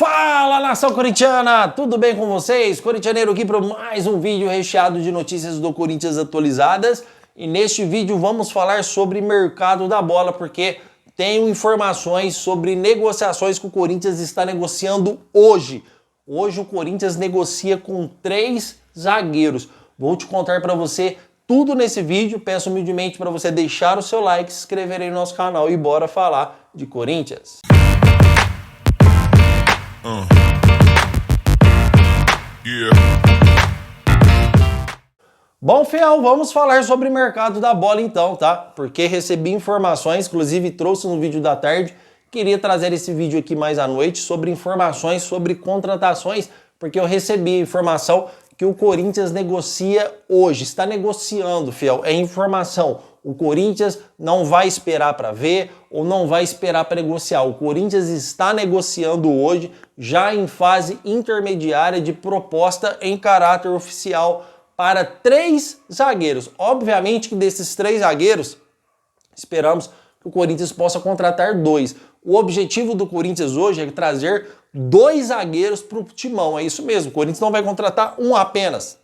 Fala, nação corintiana! Tudo bem com vocês? Corintianeiro aqui para mais um vídeo recheado de notícias do Corinthians atualizadas. E neste vídeo vamos falar sobre mercado da bola, porque tenho informações sobre negociações que o Corinthians está negociando hoje. Hoje o Corinthians negocia com 3 zagueiros. Vou te contar para você tudo nesse vídeo. Peço humildemente para você deixar o seu like, se inscrever aí no nosso canal e bora falar de Corinthians. Bom, fiel, vamos falar sobre o mercado da bola então, tá? Porque recebi informações, inclusive trouxe no vídeo da tarde, queria trazer esse vídeo aqui mais à noite sobre informações sobre contratações, porque eu recebi informação que o Corinthians negocia hoje, está negociando, fiel, é informação. O Corinthians não vai esperar para ver ou não vai esperar para negociar. O Corinthians está negociando hoje, já em fase intermediária de proposta em caráter oficial para 3 zagueiros. Obviamente que desses 3 zagueiros, esperamos que o Corinthians possa contratar 2. O objetivo do Corinthians hoje é trazer 2 zagueiros para o timão. É isso mesmo, o Corinthians não vai contratar um apenas.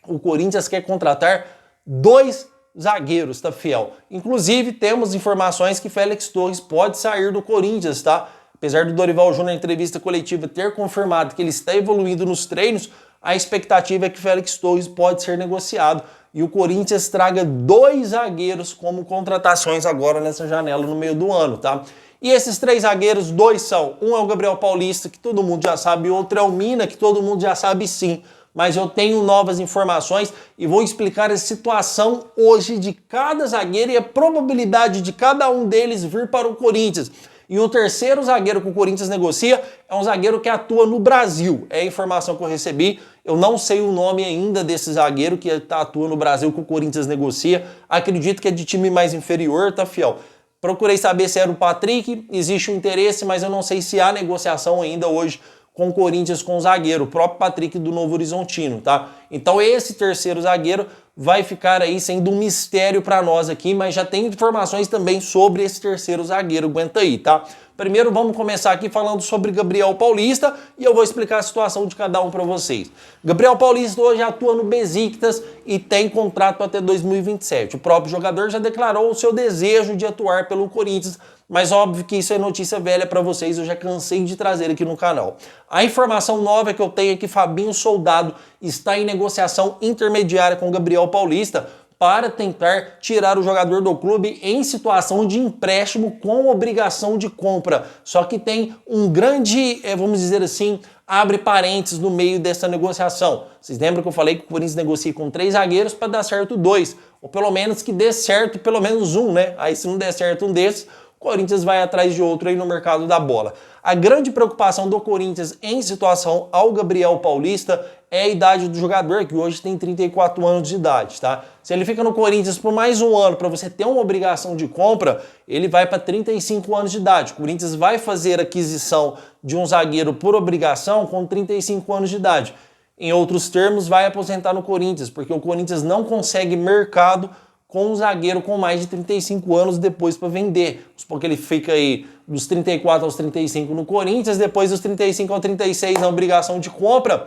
O Corinthians quer contratar 2 zagueiros, tá, fiel? Inclusive, temos informações que Félix Torres pode sair do Corinthians, tá? Apesar do Dorival Júnior, na entrevista coletiva, ter confirmado que ele está evoluindo nos treinos, a expectativa é que Félix Torres pode ser negociado e o Corinthians traga 2 zagueiros como contratações agora nessa janela no meio do ano, tá? E esses 3 zagueiros, 2 são, um é o Gabriel Paulista, que todo mundo já sabe, e outro é o Mina, que todo mundo já sabe sim. Mas eu tenho novas informações e vou explicar a situação hoje de cada zagueiro e a probabilidade de cada um deles vir para o Corinthians. E o terceiro zagueiro que o Corinthians negocia é um zagueiro que atua no Brasil. É a informação que eu recebi. Eu não sei o nome ainda desse zagueiro que atua no Brasil que o Corinthians negocia. Acredito que é de time mais inferior, tá, fiel? Procurei saber se era o Patrick, existe um interesse, mas eu não sei se há negociação ainda hoje com o Corinthians, com o zagueiro, o próprio Patrick do Novo Horizontino, tá? Então esse terceiro zagueiro vai ficar aí sendo um mistério para nós aqui, mas já tem informações também sobre esse terceiro zagueiro, aguenta aí, tá? Primeiro vamos começar aqui falando sobre Gabriel Paulista e eu vou explicar a situação de cada um para vocês. Gabriel Paulista hoje atua no Besiktas e tem contrato até 2027. O próprio jogador já declarou o seu desejo de atuar pelo Corinthians, mas óbvio que isso é notícia velha para vocês, eu já cansei de trazer aqui no canal. A informação nova que eu tenho é que Fabinho Soldado está em negociação intermediária com Gabriel Paulista para tentar tirar o jogador do clube em situação de empréstimo com obrigação de compra. Só que tem um grande, vamos dizer assim, abre parênteses no meio dessa negociação. Vocês lembram que eu falei que o Corinthians negocia com 3 zagueiros para dar certo 2, ou pelo menos que dê certo pelo menos um, né? Aí se não der certo um desses, o Corinthians vai atrás de outro aí no mercado da bola. A grande preocupação do Corinthians em situação ao Gabriel Paulista é a idade do jogador, que hoje tem 34 anos de idade, tá? Se ele fica no Corinthians por mais um ano para você ter uma obrigação de compra, ele vai para 35 anos de idade. O Corinthians vai fazer aquisição de um zagueiro por obrigação com 35 anos de idade. Em outros termos, vai aposentar no Corinthians, porque o Corinthians não consegue mercado com um zagueiro com mais de 35 anos depois para vender. Porque ele fica aí dos 34 aos 35 no Corinthians, depois dos 35 aos 36 na obrigação de compra,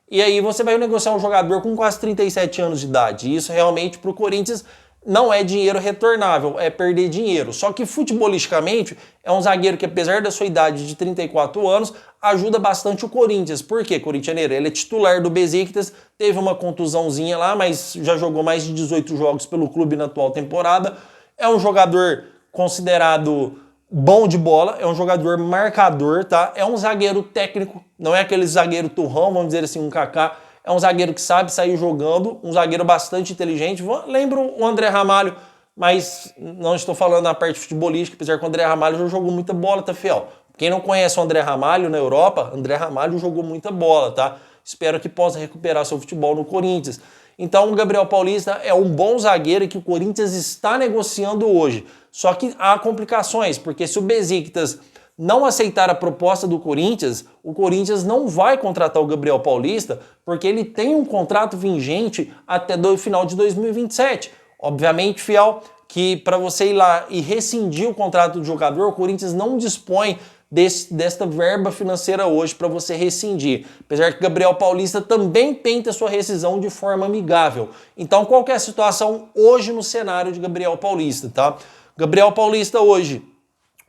e aí você vai negociar um jogador com quase 37 anos de idade. E isso realmente para o Corinthians não é dinheiro retornável, é perder dinheiro. Só que futebolisticamente é um zagueiro que, apesar da sua idade de 34 anos, ajuda bastante o Corinthians. Por quê, corintianeiro? Ele é titular do Besiktas, teve uma contusãozinha lá, mas já jogou mais de 18 jogos pelo clube na atual temporada. É um jogador considerado bom de bola, é um jogador marcador, tá? É um zagueiro técnico, não é aquele zagueiro turrão, vamos dizer assim, um Kaká. É um zagueiro que sabe sair jogando, um zagueiro bastante inteligente. Lembro o André Ramalho, mas não estou falando na parte futebolística, apesar que o André Ramalho já jogou muita bola, tá, fiel? Quem não conhece o André Ramalho na Europa, André Ramalho jogou muita bola, tá? Espero que possa recuperar seu futebol no Corinthians. Então o Gabriel Paulista é um bom zagueiro que o Corinthians está negociando hoje. Só que há complicações, porque se o Besiktas não aceitar a proposta do Corinthians, o Corinthians não vai contratar o Gabriel Paulista, porque ele tem um contrato vigente até o final de 2027. Obviamente, fiel, que para você ir lá e rescindir o contrato do jogador, o Corinthians não dispõe desta verba financeira hoje para você rescindir. Apesar que Gabriel Paulista também tenta sua rescisão de forma amigável. Então, qual que é a situação hoje no cenário de Gabriel Paulista, tá? Gabriel Paulista hoje,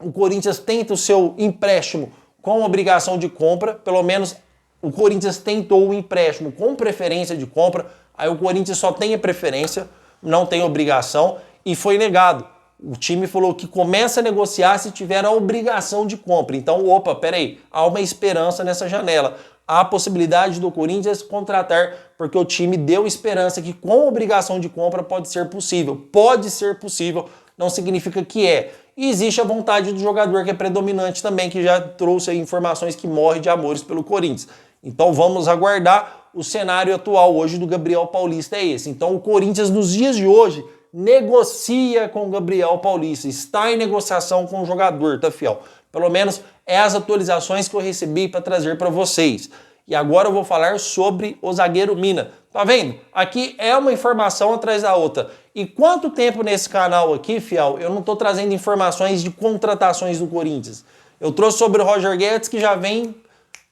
o Corinthians tenta o seu empréstimo com obrigação de compra, pelo menos o Corinthians tentou o empréstimo com preferência de compra, aí o Corinthians só tem a preferência, não tem obrigação, e foi negado. O time falou que começa a negociar se tiver a obrigação de compra. Então, opa, peraí, há uma esperança nessa janela. Há a possibilidade do Corinthians contratar, porque o time deu esperança que com obrigação de compra pode ser possível. Pode ser possível, não significa que é. E existe a vontade do jogador, que é predominante também, que já trouxe aí informações que morre de amores pelo Corinthians. Então vamos aguardar. O cenário atual hoje do Gabriel Paulista é esse. Então o Corinthians nos dias de hoje negocia com o Gabriel Paulista, está em negociação com o jogador, tá, fiel? Pelo menos é as atualizações que eu recebi para trazer para vocês. E agora eu vou falar sobre o zagueiro Mina. Tá vendo? Aqui é uma informação atrás da outra. E quanto tempo nesse canal aqui, fiel, eu não estou trazendo informações de contratações do Corinthians. Eu trouxe sobre o Roger Guedes, que já vem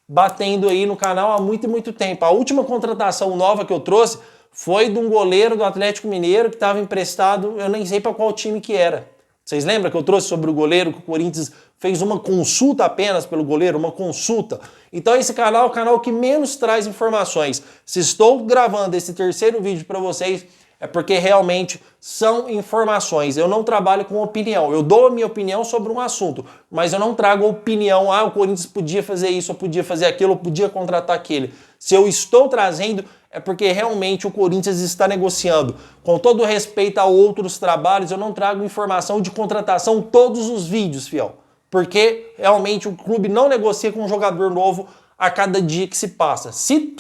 batendo aí no canal há muito e muito tempo. A última contratação nova que eu trouxe foi de um goleiro do Atlético Mineiro que estava emprestado, eu nem sei para qual time que era. Vocês lembram que eu trouxe sobre o goleiro, que o Corinthians fez uma consulta apenas pelo goleiro, uma consulta? Então esse canal é o canal que menos traz informações. Se estou gravando esse terceiro vídeo para vocês, é porque realmente são informações. Eu não trabalho com opinião. Eu dou a minha opinião sobre um assunto, mas eu não trago opinião. Ah, o Corinthians podia fazer isso, ou podia fazer aquilo, ou podia contratar aquele. Se eu estou trazendo, é porque realmente o Corinthians está negociando. Com todo respeito a outros trabalhos, eu não trago informação de contratação todos os vídeos, fiel. Porque realmente o clube não negocia com um jogador novo a cada dia que se passa. Se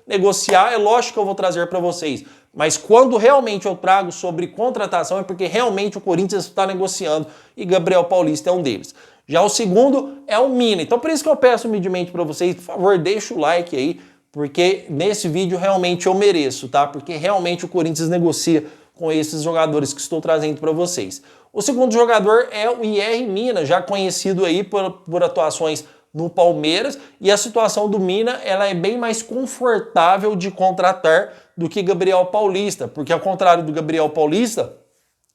negociar, é lógico que eu vou trazer para vocês. Mas quando realmente eu trago sobre contratação, é porque realmente o Corinthians está negociando e Gabriel Paulista é um deles. Já o segundo é o Mina. Então por isso que eu peço humildemente para vocês, por favor, deixa o like aí, porque nesse vídeo realmente eu mereço, tá? Porque realmente o Corinthians negocia com esses jogadores que estou trazendo para vocês. O segundo jogador é o IR Mina, já conhecido aí por atuações no Palmeiras, e a situação do Mina ela é bem mais confortável de contratar do que Gabriel Paulista, porque ao contrário do Gabriel Paulista,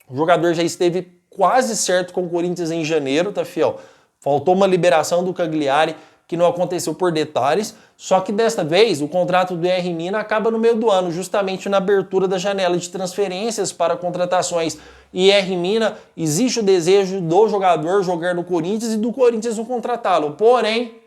o jogador já esteve quase certo com o Corinthians em janeiro, tá, fiel? Faltou uma liberação do Cagliari, que não aconteceu por detalhes, só que desta vez o contrato do IR Mina acaba no meio do ano, justamente na abertura da janela de transferências para contratações. E IR Mina, existe o desejo do jogador jogar no Corinthians e do Corinthians não contratá-lo. Porém,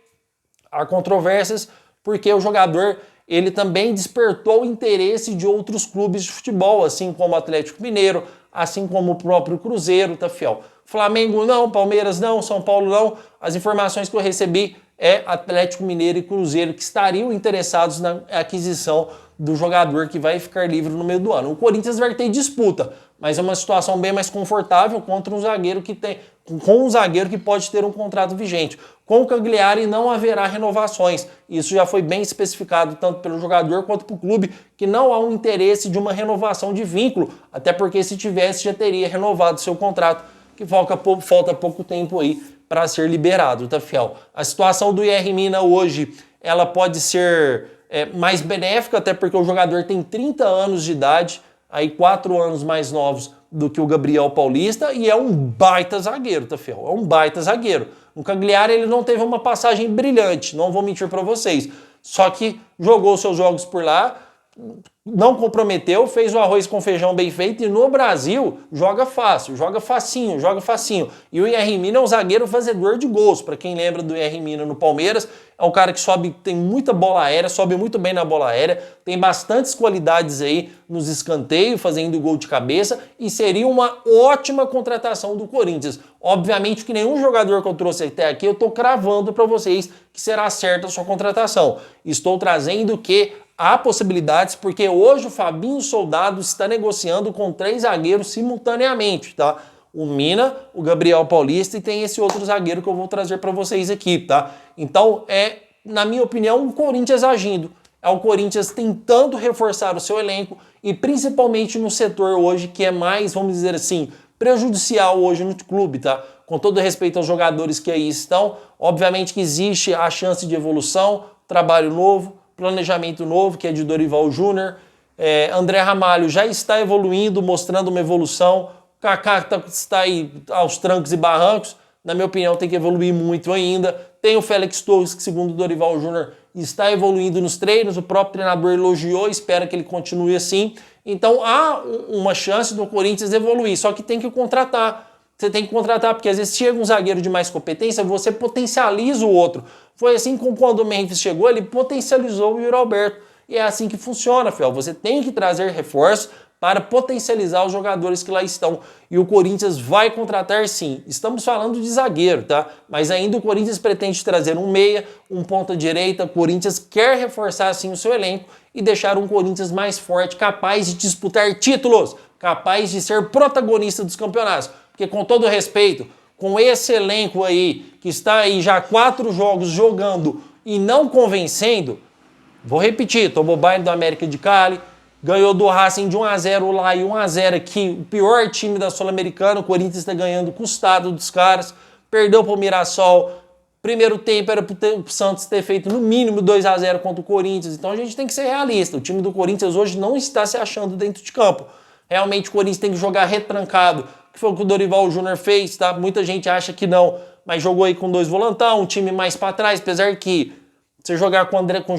há controvérsias porque o jogador ele também despertou o interesse de outros clubes de futebol, assim como o Atlético Mineiro, assim como o próprio Cruzeiro, tá, fiel? Flamengo não, Palmeiras não, São Paulo não. As informações que eu recebi é Atlético Mineiro e Cruzeiro que estariam interessados na aquisição do jogador que vai ficar livre no meio do ano. O Corinthians vai ter disputa, mas é uma situação bem mais confortável contra um zagueiro com um zagueiro que pode ter um contrato vigente. Com o Cagliari não haverá renovações. Isso já foi bem especificado tanto pelo jogador quanto para o clube, que não há um interesse de uma renovação de vínculo, até porque se tivesse já teria renovado seu contrato, que falta pouco tempo aí para ser liberado, tá, fiel? A situação do IR Mina hoje, ela pode ser mais benéfica, até porque o jogador tem 30 anos de idade, aí 4 anos mais novos do que o Gabriel Paulista, e é um baita zagueiro, tá, fiel? É um baita zagueiro. O Cagliari ele não teve uma passagem brilhante, não vou mentir para vocês. Só que jogou seus jogos por lá, não comprometeu, fez o arroz com feijão bem feito e no Brasil joga fácil, joga facinho, joga facinho. E o IR Mina é um zagueiro fazedor de gols. Para quem lembra do IR Mina no Palmeiras, é um cara que tem muita bola aérea, sobe muito bem na bola aérea, tem bastantes qualidades aí nos escanteios, fazendo gol de cabeça e seria uma ótima contratação do Corinthians. Obviamente que nenhum jogador que eu trouxe até aqui eu estou cravando para vocês que será certa a sua contratação. Estou trazendo que há possibilidades, porque hoje o Fabinho Soldado está negociando com 3 zagueiros simultaneamente, tá? O Mina, o Gabriel Paulista e tem esse outro zagueiro que eu vou trazer para vocês aqui, tá? Então, na minha opinião, o Corinthians agindo. É o Corinthians tentando reforçar o seu elenco e principalmente no setor hoje que é mais, vamos dizer assim, prejudicial hoje no clube, tá? com todo respeito aos jogadores que aí estão, obviamente que existe a chance de evolução, trabalho novo, planejamento novo, que é de Dorival Júnior. André Ramalho já está evoluindo, mostrando uma evolução. Kaká está aí aos trancos e barrancos. Na minha opinião, tem que evoluir muito ainda. Tem o Félix Torres, que segundo o Dorival Júnior está evoluindo nos treinos. O próprio treinador elogiou, espera que ele continue assim. Então há uma chance do Corinthians evoluir, só que tem que contratar. Você tem que contratar, porque às vezes chega um zagueiro de mais competência, você potencializa o outro. Foi assim como quando o Memphis chegou, ele potencializou o Yuri Alberto. E é assim que funciona, Fiel. Você tem que trazer reforços para potencializar os jogadores que lá estão. E o Corinthians vai contratar sim. Estamos falando de zagueiro, tá? Mas ainda o Corinthians pretende trazer um meia, um ponta-direita. O Corinthians quer reforçar sim o seu elenco e deixar um Corinthians mais forte, capaz de disputar títulos, capaz de ser protagonista dos campeonatos. Porque com todo respeito, com esse elenco aí, que está aí já 4 jogos jogando e não convencendo, vou repetir, tomou baile do América de Cali, ganhou do Racing de 1-0 lá e 1-0 aqui, o pior time da Sul-Americana, o Corinthians está ganhando custado dos caras, perdeu para o Mirassol, primeiro tempo era para o Santos ter feito no mínimo 2-0 contra o Corinthians, então a gente tem que ser realista, o time do Corinthians hoje não está se achando dentro de campo, realmente o Corinthians tem que jogar retrancado, que foi o que o Dorival Júnior fez, tá? Muita gente acha que não, mas jogou aí com 2 volantão, um time mais para trás, apesar que você jogar com André, com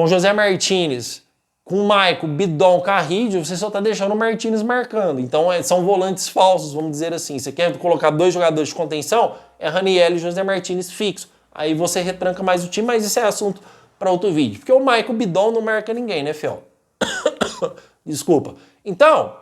José Martínez, com o Maico, Bidon, Carrillo, você só está deixando o Martínez marcando. Então são volantes falsos, vamos dizer assim. Você quer colocar 2 jogadores de contenção, é Raniel e José Martínez fixo. Aí você retranca mais o time, mas isso é assunto para outro vídeo. Porque o Maico, Bidon não marca ninguém, né, Fiel? Desculpa. Então,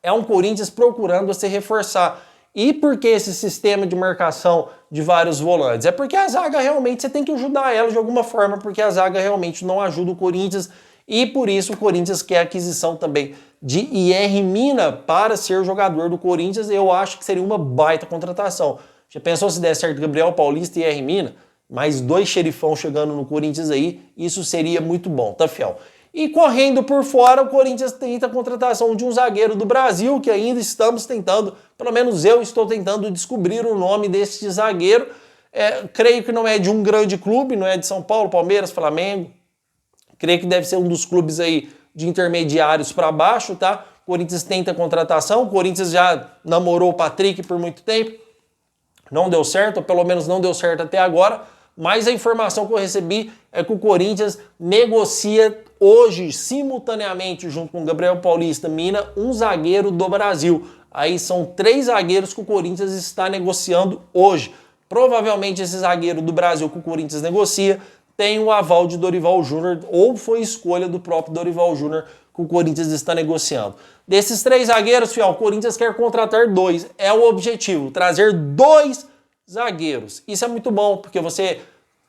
é um Corinthians procurando se reforçar. E por que esse sistema de marcação de vários volantes? É porque a zaga realmente, você tem que ajudar ela de alguma forma, porque a zaga realmente não ajuda o Corinthians e por isso o Corinthians quer a aquisição também de IR Mina para ser jogador do Corinthians. Eu acho que seria uma baita contratação. Já pensou se der certo Gabriel Paulista e IR Mina? Mais 2 xerifão chegando no Corinthians aí, isso seria muito bom, tá, Fiel? E correndo por fora, o Corinthians tenta a contratação de um zagueiro do Brasil, que ainda estamos tentando, pelo menos eu estou tentando descobrir o nome desse zagueiro. Creio que não é de um grande clube, não é de São Paulo, Palmeiras, Flamengo. Creio que deve ser um dos clubes aí de intermediários para baixo, tá? O Corinthians tenta a contratação, o Corinthians já namorou o Patrick por muito tempo, não deu certo, ou pelo menos não deu certo até agora, mas a informação que eu recebi é que o Corinthians negocia hoje, simultaneamente, junto com o Gabriel Paulista, Mina, um zagueiro do Brasil. Aí são 3 zagueiros que o Corinthians está negociando hoje. Provavelmente esse zagueiro do Brasil que o Corinthians negocia tem o aval de Dorival Júnior, ou foi escolha do próprio Dorival Júnior que o Corinthians está negociando. Desses 3 zagueiros, Fiel, o Corinthians quer contratar 2. É o objetivo, trazer 2 zagueiros. Isso é muito bom, porque você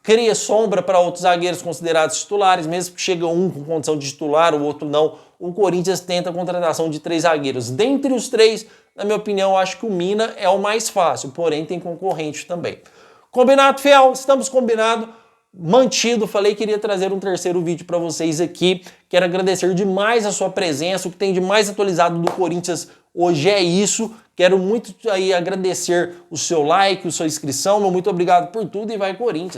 cria sombra para outros zagueiros considerados titulares, mesmo que chega um com condição de titular, o outro não. O Corinthians tenta a contratação de 3 zagueiros. Dentre os 3, na minha opinião, eu acho que o Mina é o mais fácil, porém tem concorrente também. Combinado, Fiel? Estamos combinados. Mantido, falei que iria trazer um 3º vídeo para vocês aqui. Quero agradecer demais a sua presença. O que tem de mais atualizado do Corinthians hoje é isso. Quero muito aí agradecer o seu like, a sua inscrição. Meu muito obrigado por tudo e vai Corinthians!